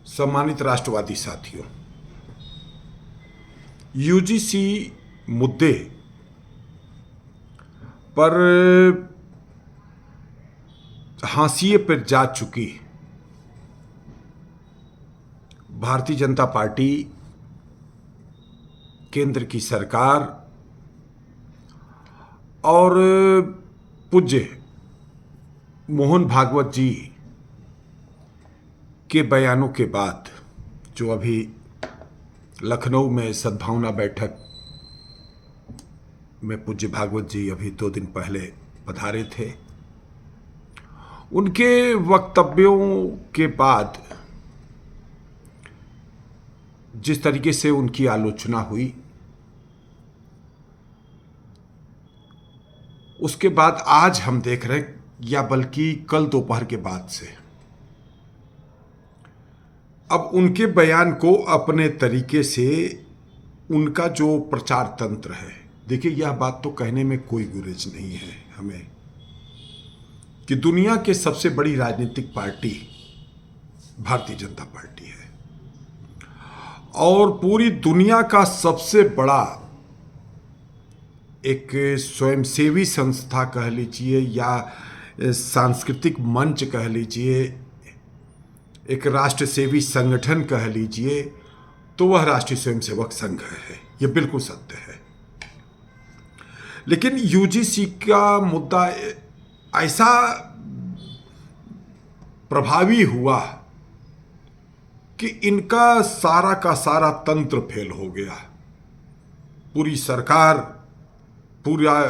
सम्मानित राष्ट्रवादी साथियों, यूजीसी मुद्दे पर हाशिए पर जा चुकी भारतीय जनता पार्टी, केंद्र की सरकार और पूज्य मोहन भागवत जी के बयानों के बाद, जो अभी लखनऊ में सद्भावना बैठक में पूज्य भागवत जी अभी 2 दिन पहले पधारे थे, उनके वक्तव्यों के बाद जिस तरीके से उनकी आलोचना हुई, उसके बाद आज हम देख रहे हैं, या बल्कि कल दोपहर के बाद से अब उनके बयान को अपने तरीके से उनका जो प्रचार तंत्र है, देखिए यह बात तो कहने में कोई गुरेज नहीं है हमें कि दुनिया के सबसे बड़ी राजनीतिक पार्टी भारतीय जनता पार्टी है और पूरी दुनिया का सबसे बड़ा एक स्वयंसेवी संस्था कह लीजिए या सांस्कृतिक मंच कह लीजिए, एक राष्ट्र सेवी संगठन कह लीजिए, तो वह राष्ट्रीय स्वयंसेवक संघ है। यह बिल्कुल सत्य है। लेकिन यूजीसी का मुद्दा ऐसा प्रभावी हुआ कि इनका सारा का सारा तंत्र फेल हो गया। पूरी सरकार, पूरा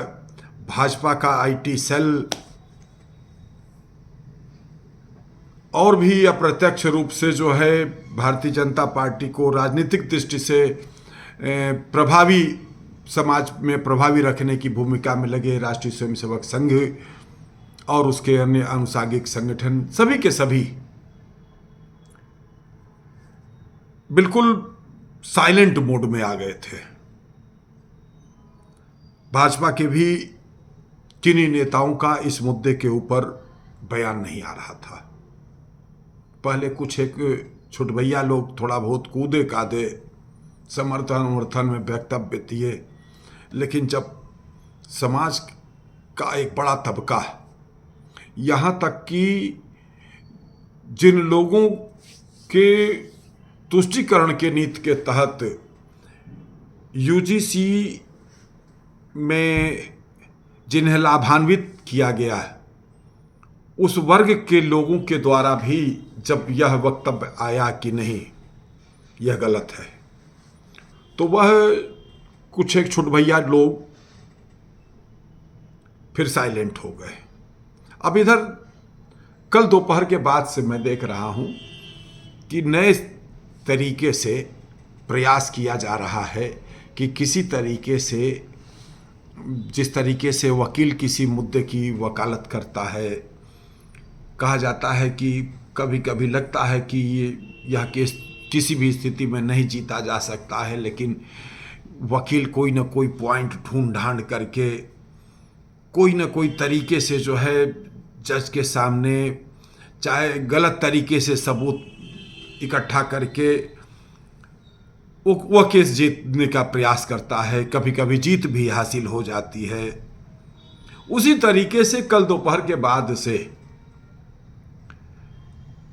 भाजपा का आईटी सेल और भी अप्रत्यक्ष रूप से जो है भारतीय जनता पार्टी को राजनीतिक दृष्टि से प्रभावी, समाज में प्रभावी रखने की भूमिका में लगे राष्ट्रीय स्वयंसेवक संघ और उसके अन्य आनुषंगिक संगठन, सभी के सभी बिल्कुल साइलेंट मोड में आ गए थे। भाजपा के भी किन्हीं नेताओं का इस मुद्दे के ऊपर बयान नहीं आ रहा था। पहले कुछ एक छुटभैया लोग थोड़ा बहुत कूदे कादे, समर्थन में वक्तव्य दिए, लेकिन जब समाज का एक बड़ा तबका, यहाँ तक कि जिन लोगों के तुष्टीकरण के नीति के तहत यूजीसी में जिन्हें लाभान्वित किया गया है, उस वर्ग के लोगों के द्वारा भी जब यह वक्तव्य आया कि नहीं यह गलत है, तो वह कुछ एक छुटभैया लोग फिर साइलेंट हो गए। अब इधर कल दोपहर के बाद से मैं देख रहा हूं कि नए तरीके से प्रयास किया जा रहा है कि किसी तरीके से, जिस तरीके से वकील किसी मुद्दे की वकालत करता है, कहा जाता है कि कभी कभी लगता है कि यह केस किसी भी स्थिति में नहीं जीता जा सकता है, लेकिन वकील कोई ना कोई पॉइंट ढूंढ ढांड करके कोई ना कोई तरीके से जो है जज के सामने, चाहे गलत तरीके से सबूत इकट्ठा करके वह केस जीतने का प्रयास करता है। कभी कभी जीत भी हासिल हो जाती है। उसी तरीके से कल दोपहर के बाद से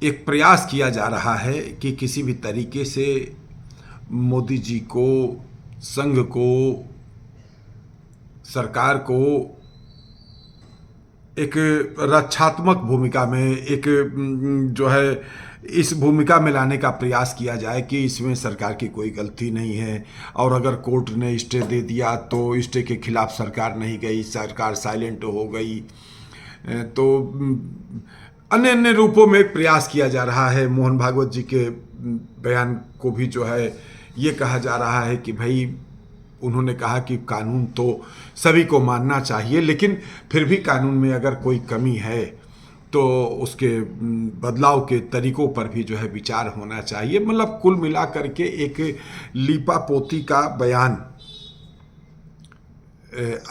एक प्रयास किया जा रहा है कि किसी भी तरीके से मोदी जी को, संघ को, सरकार को एक रक्षात्मक भूमिका में, एक जो है इस भूमिका में लाने का प्रयास किया जाए कि इसमें सरकार की कोई गलती नहीं है, और अगर कोर्ट ने स्टे दे दिया तो स्टे के खिलाफ सरकार नहीं गई, सरकार साइलेंट हो गई। तो अन्य अन्य रूपों में प्रयास किया जा रहा है। मोहन भागवत जी के बयान को भी जो है ये कहा जा रहा है कि भाई, उन्होंने कहा कि कानून तो सभी को मानना चाहिए, लेकिन फिर भी कानून में अगर कोई कमी है तो उसके बदलाव के तरीकों पर भी जो है विचार होना चाहिए। मतलब कुल मिलाकर के एक लीपापोती का बयान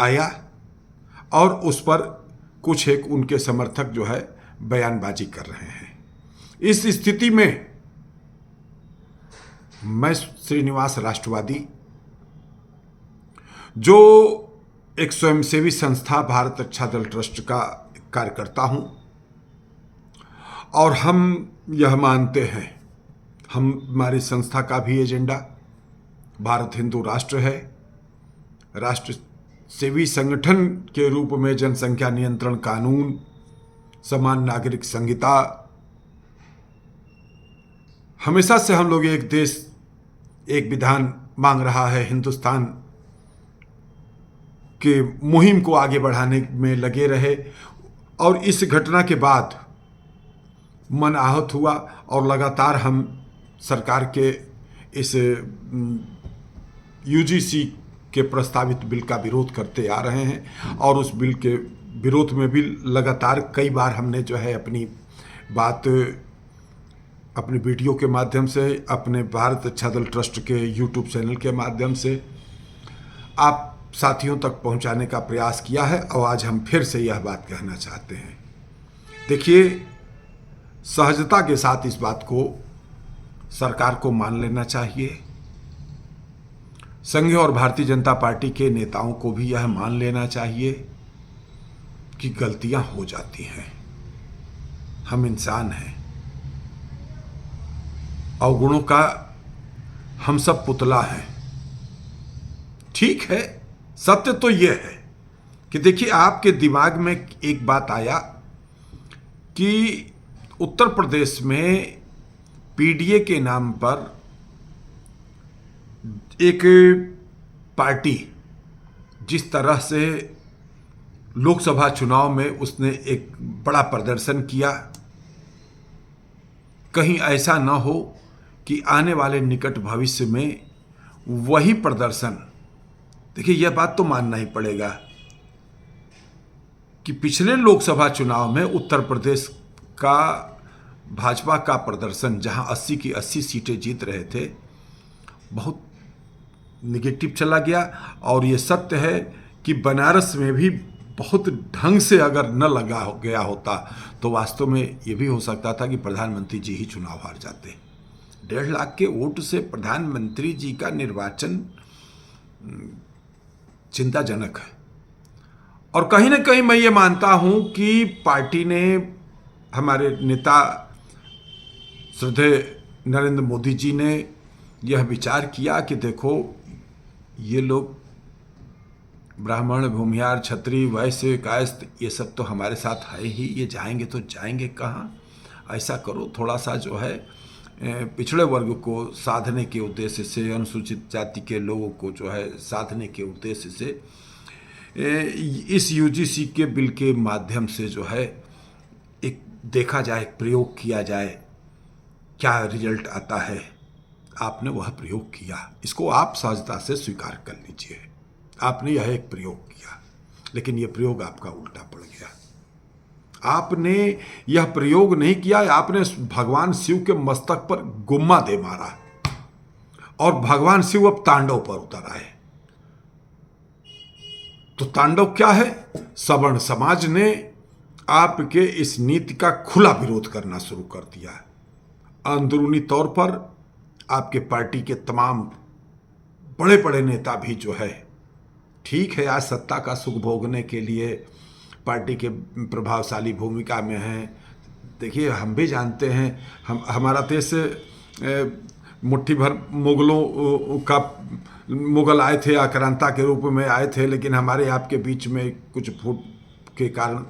आया और उस पर कुछ एक उनके समर्थक जो है बयानबाजी कर रहे हैं। इस स्थिति में मैं श्रीनिवास राष्ट्रवादी, जो एक स्वयंसेवी संस्था भारत रक्षा दल ट्रस्ट का कार्यकर्ता हूं, और हम यह मानते हैं, हमारी संस्था का भी एजेंडा भारत हिंदू राष्ट्र है। राष्ट्र सेवी संगठन के रूप में जनसंख्या नियंत्रण कानून, समान नागरिक संहिता, हमेशा से हम लोग एक देश एक विधान मांग रहा है, हिंदुस्तान के मुहिम को आगे बढ़ाने में लगे रहे। और इस घटना के बाद मन आहत हुआ और लगातार हम सरकार के इस यूजीसी के प्रस्तावित बिल का विरोध करते आ रहे हैं, और उस बिल के विरोध में भी लगातार कई बार हमने जो है अपनी बात अपने वीडियो के माध्यम से, अपने भारत रक्षा दल ट्रस्ट के यूट्यूब चैनल के माध्यम से आप साथियों तक पहुंचाने का प्रयास किया है, और आज हम फिर से यह बात कहना चाहते हैं। देखिए, सहजता के साथ इस बात को सरकार को मान लेना चाहिए। संघ और भारतीय जनता पार्टी के नेताओं को भी यह मान लेना चाहिए कि गलतियां हो जाती हैं, हम इंसान हैं, अवगुणों का हम सब पुतला हैं। ठीक है, सत्य तो यह है कि देखिए, आपके दिमाग में एक बात आया कि उत्तर प्रदेश में पीडीए के नाम पर एक पार्टी जिस तरह से लोकसभा चुनाव में उसने एक बड़ा प्रदर्शन किया, कहीं ऐसा न हो कि आने वाले निकट भविष्य में वही प्रदर्शन, देखिए यह बात तो मानना ही पड़ेगा कि पिछले लोकसभा चुनाव में उत्तर प्रदेश का भाजपा का प्रदर्शन, जहां 80 की 80 सीटें जीत रहे थे, बहुत निगेटिव चला गया। और ये सत्य है कि बनारस में भी बहुत ढंग से अगर न लगा गया होता तो वास्तव में ये भी हो सकता था कि प्रधानमंत्री जी ही चुनाव हार जाते। 1.5 लाख के वोट से प्रधानमंत्री जी का निर्वाचन चिंताजनक है। और कहीं ना कहीं मैं ये मानता हूं कि पार्टी ने, हमारे नेता श्रद्धेय नरेंद्र मोदी जी ने यह विचार किया कि देखो, ये लोग ब्राह्मण, भूमिहार, क्षत्रिय, वैश्य, कायस्थ, ये सब तो हमारे साथ है ही, ये जाएंगे तो जाएंगे कहाँ। ऐसा करो, थोड़ा सा जो है पिछड़े वर्ग को साधने के उद्देश्य से, अनुसूचित जाति के लोगों को जो है साधने के उद्देश्य से इस यूजीसी के बिल के माध्यम से जो है एक देखा जाए, एक प्रयोग किया जाए, क्या रिजल्ट आता है। आपने वह प्रयोग किया, इसको आप सहजता से स्वीकार कर लीजिए। आपने यह एक प्रयोग किया, लेकिन यह प्रयोग आपका उल्टा पड़ गया। आपने यह प्रयोग नहीं किया, आपने भगवान शिव के मस्तक पर गुम्मा दे मारा, और भगवान शिव अब तांडव पर उतर आए। तो तांडव क्या है? सवर्ण समाज ने आपके इस नीति का खुला विरोध करना शुरू कर दिया। अंदरूनी तौर पर आपके पार्टी के तमाम बड़े बड़े नेता भी जो है, ठीक है, आज सत्ता का सुख भोगने के लिए पार्टी के प्रभावशाली भूमिका में हैं। देखिए, हम भी जानते हैं, हमारा देश मुट्ठी भर मुगल आए थे, आक्रांता के रूप में आए थे, लेकिन हमारे आपके बीच में कुछ फूट के कारण,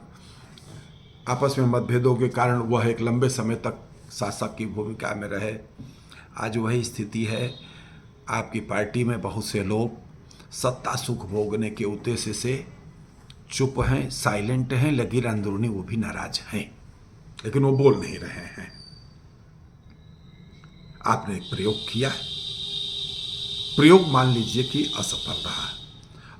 आपस में मतभेदों के कारण वह एक लंबे समय तक शासक की भूमिका में रहे। आज वही स्थिति है। आपकी पार्टी में बहुत से लोग सत्ता सुख भोगने के उद्देश्य से चुप हैं, साइलेंट हैं, लेकिन अंदरूनी वो भी नाराज हैं, लेकिन वो बोल नहीं रहे हैं। आपने एक प्रयोग किया, प्रयोग मान लीजिए कि असफल रहा।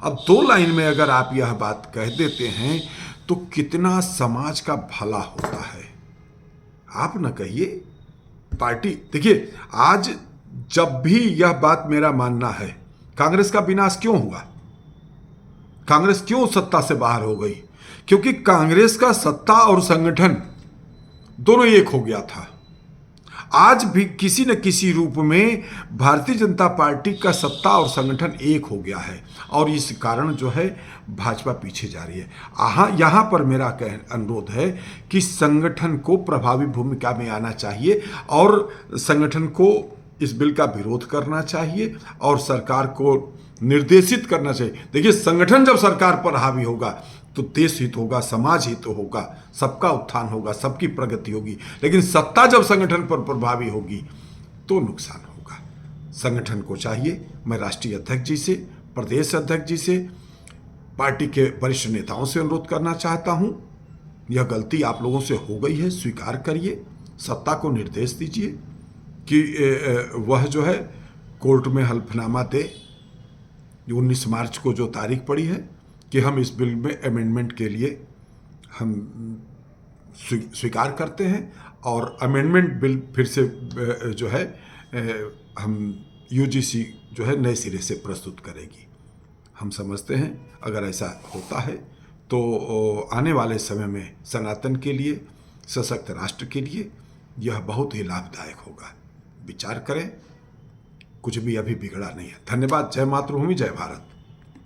अब 2 लाइन में अगर आप यह बात कह देते हैं तो कितना समाज का भला होता है। आप न कहिए, पार्टी, देखिए, आज जब भी यह बात मेरा मानना है, कांग्रेस का विनाश क्यों हुआ, कांग्रेस क्यों सत्ता से बाहर हो गई? क्योंकि कांग्रेस का सत्ता और संगठन दोनों एक हो गया था। आज भी किसी न किसी रूप में भारतीय जनता पार्टी का सत्ता और संगठन एक हो गया है, और इस कारण जो है भाजपा पीछे जा रही है। यहाँ पर मेरा अनुरोध है कि संगठन को प्रभावी भूमिका में आना चाहिए और संगठन को इस बिल का विरोध करना चाहिए और सरकार को निर्देशित करना चाहिए। देखिए, संगठन जब सरकार पर हावी होगा तो देश हित होगा, समाज हित होगा, सबका उत्थान होगा, सबकी प्रगति होगी। लेकिन सत्ता जब संगठन पर प्रभावी होगी तो नुकसान होगा। संगठन को चाहिए, मैं राष्ट्रीय अध्यक्ष जी से, प्रदेश अध्यक्ष जी से, पार्टी के वरिष्ठ नेताओं से अनुरोध करना चाहता हूं, यह गलती आप लोगों से हो गई है, स्वीकार करिए, सत्ता को निर्देश दीजिए कि वह जो है कोर्ट में हल्फनामा दे। 19 मार्च को जो तारीख पड़ी है कि हम इस बिल में अमेंडमेंट के लिए हम स्वीकार करते हैं, और अमेंडमेंट बिल फिर से जो है हम यूजीसी जो है नए सिरे से प्रस्तुत करेगी। हम समझते हैं अगर ऐसा होता है तो आने वाले समय में सनातन के लिए, सशक्त राष्ट्र के लिए यह बहुत ही लाभदायक होगा। विचार करें, कुछ भी अभी बिगड़ा नहीं है। धन्यवाद। जय मातृभूमि, जय भारत।